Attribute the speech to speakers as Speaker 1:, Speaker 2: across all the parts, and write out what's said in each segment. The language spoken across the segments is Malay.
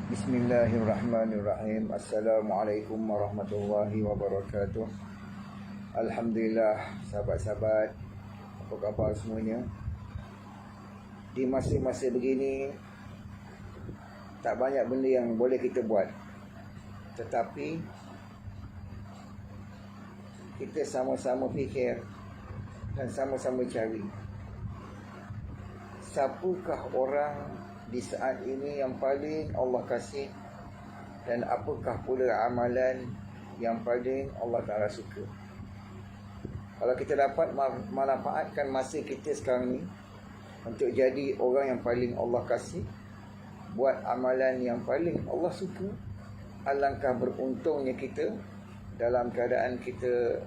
Speaker 1: Bismillahirrahmanirrahim. Assalamualaikum warahmatullahi wabarakatuh. Alhamdulillah, sahabat-sahabat, apa khabar semuanya? Di masa-masa begini, tak banyak benda yang boleh kita buat, tetapi kita sama-sama fikir dan sama-sama cari, siapakah orang di saat ini yang paling Allah kasih, dan apakah pula amalan yang paling Allah Ta'ala suka. Kalau kita dapat manfaatkan masa kita sekarang ni untuk jadi orang yang paling Allah kasih, buat amalan yang paling Allah suka, alangkah beruntungnya kita dalam keadaan kita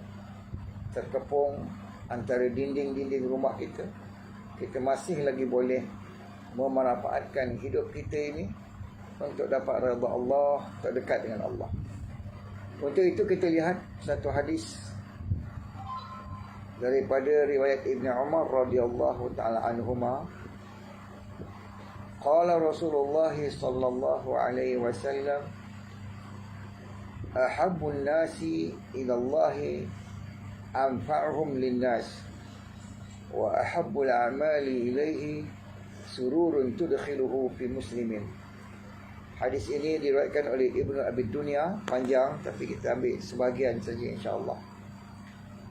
Speaker 1: terkepung antara dinding-dinding rumah kita. Kita masih lagi boleh memanfaatkan hidup kita ini untuk dapat redha Allah, terdekat dengan Allah. Untuk itu kita lihat satu hadis daripada riwayat Ibn Umar radhiyallahu taala anhuma. Qala Rasulullah sallallahu alaihi wasallam, ahabbun nasi ila Allah anfa'uhum linnas, wa ahabbul a'mali ilaihi sururun tudkhiluhu fi muslimin. Hadis ini diriwayatkan oleh Ibnu Abi Dunya, panjang tapi kita ambil sebahagian saja insya-Allah.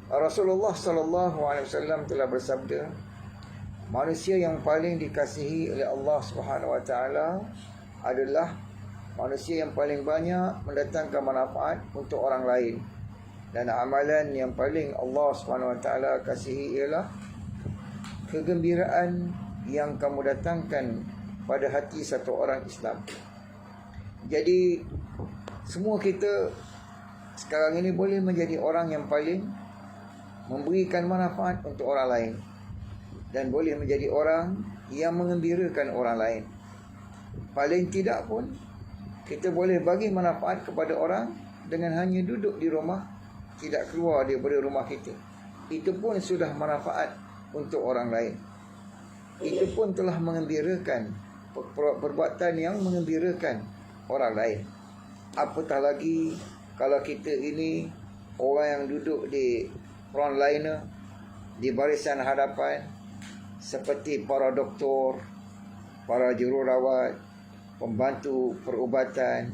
Speaker 1: Rasulullah sallallahu alaihi wasallam telah bersabda, manusia yang paling dikasihi oleh Allah Subhanahu wa taala adalah manusia yang paling banyak mendatangkan manfaat untuk orang lain, dan amalan yang paling Allah Subhanahu wa taala kasihi ialah kegembiraan yang kamu datangkan pada hati satu orang Islam. Jadi semua kita sekarang ini boleh menjadi orang yang paling memberikan manfaat untuk orang lain, dan boleh menjadi orang yang mengembirakan orang lain. Paling tidak pun kita boleh bagi manfaat kepada orang dengan hanya duduk di rumah, tidak keluar daripada rumah kita. Itu pun sudah manfaat untuk orang lain. Itu pun telah mengembirakan, perbuatan yang mengembirakan orang lain. Apatah lagi kalau kita ini orang yang duduk di frontliner, di barisan hadapan, seperti para doktor, para jururawat, pembantu perubatan,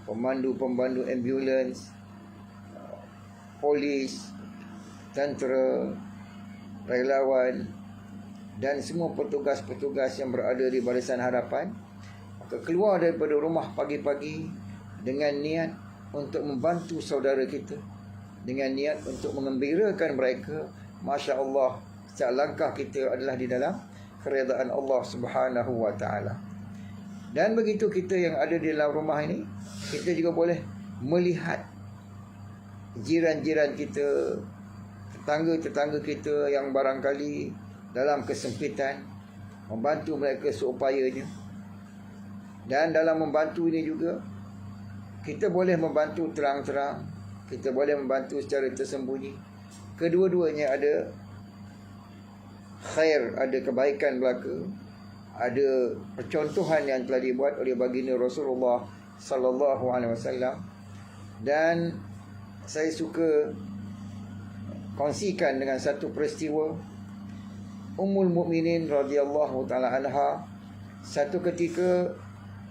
Speaker 1: pemandu ambulans, polis, tentera, relawan, dan semua petugas-petugas yang berada di barisan hadapan. Maka keluar daripada rumah pagi-pagi dengan niat untuk membantu saudara kita, dengan niat untuk mengembirakan mereka. Masya Allah, setiap langkah kita adalah di dalam keredaan Allah Subhanahu wa ta'ala. Dan begitu kita yang ada di dalam rumah ini, kita juga boleh melihat jiran-jiran kita, tetangga-tetangga kita yang barangkali dalam kesempitan, membantu mereka seupayanya. Dan dalam membantu ini juga kita boleh membantu terang-terang, kita boleh membantu secara tersembunyi. Kedua-duanya ada khair, ada kebaikan belaka, ada percontohan yang telah dibuat oleh baginda Rasulullah sallallahu alaihi wasallam. Dan saya suka kongsikan dengan satu peristiwa. Ummul Mukminin radhiyallahu taala anha satu ketika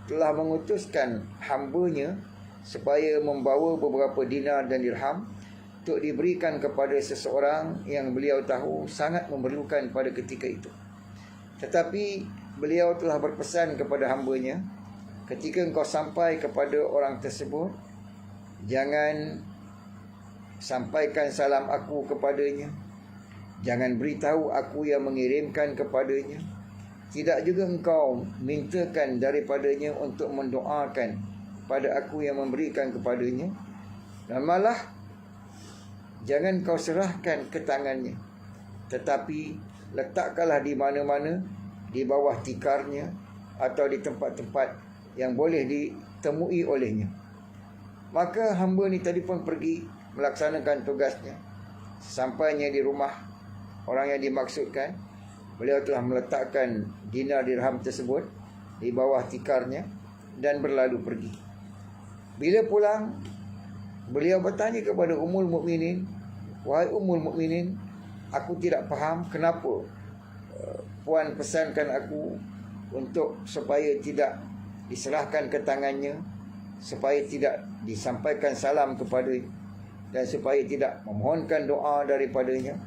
Speaker 1: telah mengutuskan hambanya supaya membawa beberapa dinar dan dirham untuk diberikan kepada seseorang yang beliau tahu sangat memerlukan pada ketika itu. Tetapi beliau telah berpesan kepada hambanya, ketika engkau sampai kepada orang tersebut, jangan sampaikan salam aku kepadanya, jangan beritahu aku yang mengirimkan kepadanya, tidak juga engkau mintakan daripadanya untuk mendoakan pada aku yang memberikan kepadanya, dan malah jangan kau serahkan ke tangannya, tetapi letakkanlah di mana-mana, di bawah tikarnya atau di tempat-tempat yang boleh ditemui olehnya. Maka hamba ni tadi pun pergi melaksanakan tugasnya. Sampainya di rumah orang yang dimaksudkan, beliau telah meletakkan dinar dirham tersebut di bawah tikarnya, dan berlalu pergi. Bila pulang, beliau bertanya kepada Ummul Mukminin, "Wahai Ummul Mukminin, aku tidak faham kenapa puan pesankan aku untuk supaya tidak diserahkan ke tangannya, supaya tidak disampaikan salam kepada, dan supaya tidak memohonkan doa daripadanya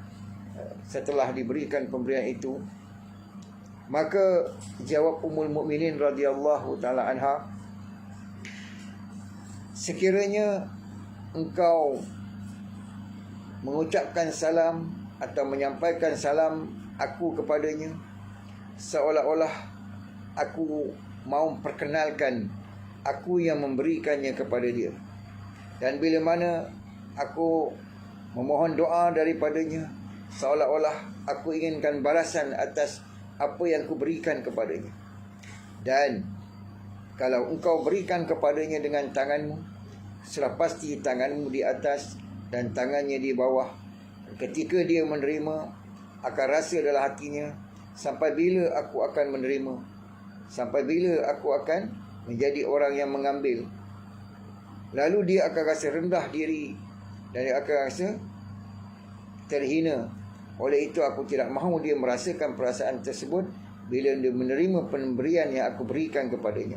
Speaker 1: setelah diberikan pemberian itu." Maka jawab Ummul Mukminin radhiyallahu taala anha, "Sekiranya engkau mengucapkan salam atau menyampaikan salam aku kepadanya, seolah-olah aku mau perkenalkan aku yang memberikannya kepada dia. Dan bila mana aku memohon doa daripadanya, seolah-olah aku inginkan balasan atas apa yang aku berikan kepadanya. Dan kalau engkau berikan kepadanya dengan tanganmu, sudah pasti tanganmu di atas dan tangannya di bawah. Ketika dia menerima, akan rasa dalam hatinya, sampai bila aku akan menerima, sampai bila aku akan menjadi orang yang mengambil. Lalu dia akan rasa rendah diri dan dia akan rasa terhina. Oleh itu aku tidak mahu dia merasakan perasaan tersebut bila dia menerima pemberian yang aku berikan kepadanya.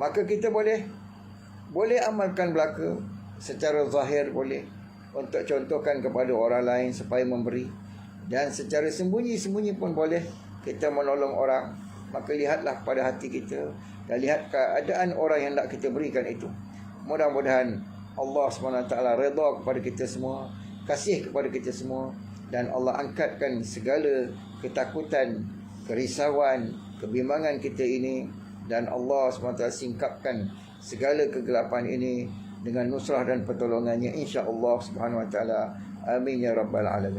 Speaker 1: Maka kita boleh amalkan belaka secara zahir, boleh untuk contohkan kepada orang lain supaya memberi, dan secara sembunyi-sembunyi pun boleh kita menolong orang. Maka lihatlah pada hati kita dan lihat keadaan orang yang nak kita berikan itu. Mudah-mudahan Allah SWT redha kepada kita semua, kasih kepada kita semua, dan Allah angkatkan segala ketakutan, kerisauan, kebimbangan kita ini, dan Allah SWT singkapkan segala kegelapan ini dengan nusrah dan pertolongannya, insya-Allah Subhanahu wa taala. Amin ya rabbal alamin.